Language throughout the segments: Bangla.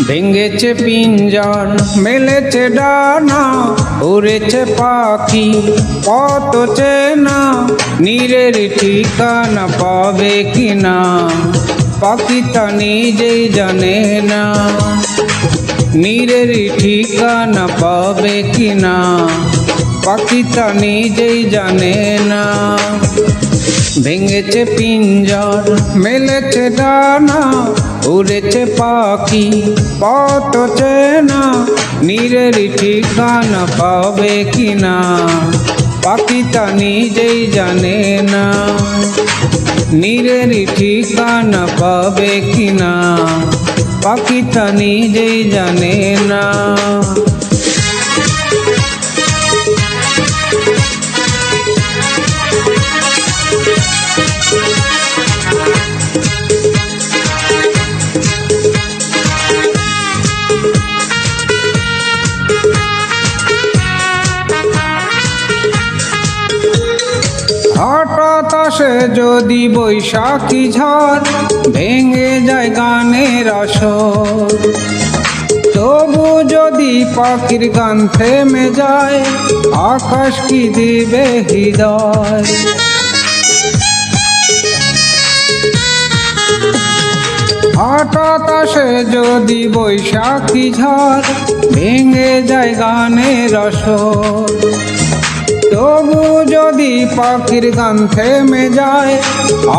ভেঙেছে পিঞ্জর মেলেছে ডানা, উড়েছে পাখি কত চেনা, নীরের ঠিকানা পাবে কিনা পাখি তা নিজেই জানে না। নীরের ঠিকানা পাবে কিনা পাখি তা নিজেই জানে না। ভেঙেছে পিঞ্জর মেলেছে ডানা, উড়েছে পাখি কত চেনা, নীরের ঠিকানা পাবে কিনা পাখি তা নিজেই জানে না। নীরের ঠিকানা পাবে কিনা পাখি তা নিজেই জানে না। হঠাৎ আসে যদি বৈশাখী ঝড়, ভেঙে যায় গানের আসর, তবু যদি পাখির গান থেমে যায়, আকাশ কি দিবে হৃদয়। হঠাৎ আসে যদি বৈশাখী ঝড়, ভেঙে যায় গানের আসর, তবু যদি পাখির গান থেমে যায়,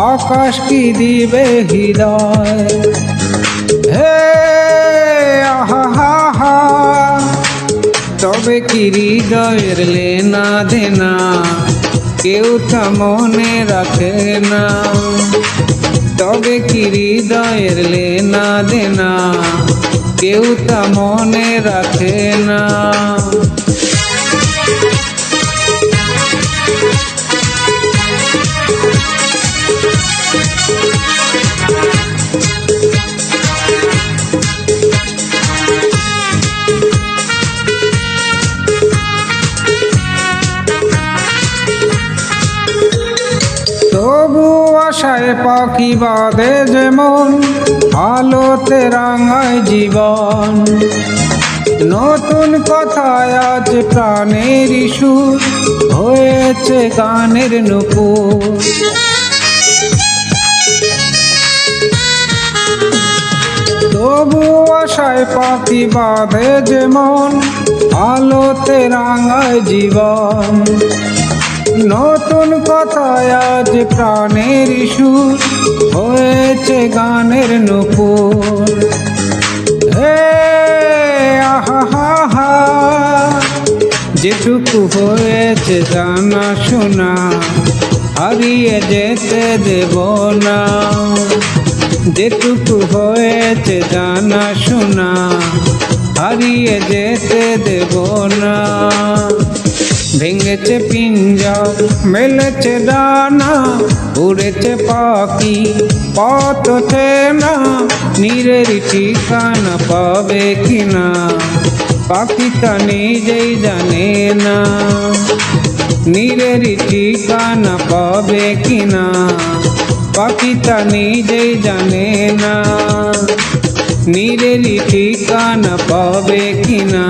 আকাশ কি দিবে হৃদয়। হে আহা হা হা, তবে কি হৃদয়ের লেনা দেনা কেউ তা মনে রাখে না। তবে কি হৃদয়ের লেনা দেনা কেউ তা মনে রাখে না। তবু আশায় পাখি বাঁধে যেমন, আলোতে রাঙায় জীবন। নতুন কথায় আজ প্রাণের সুর, হয়েছে গানের নূপুর। তবু আশায় পাখি বাঁধে যেমন, আলোতে রাঙায় জীবন। নতুন কথায় আজ প্রাণের সুর, হয়েছে গানের নূপুর। হে আহা হা হা, যেটুকু হয়েছে জানা শোনা, হারিয়ে যেতে দেব না। যেটুকু হয়েছে জানা শোনা, হারিয়ে যেতে দেব না। ভেঙেছে পিঞ্জর মেলেছে ডানা, উড়েছে পাখি কত চেনা, নীরের ঠিকানা পাবে কিনা পাখি তা নিজেই জানে না। নীরের ঠিকানা পাবে কিনা পাখি তা নিজেই জানে না। নীরের ঠিকানা পাবে কিনা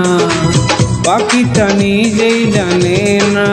পাখি তা নিজেই জানে না।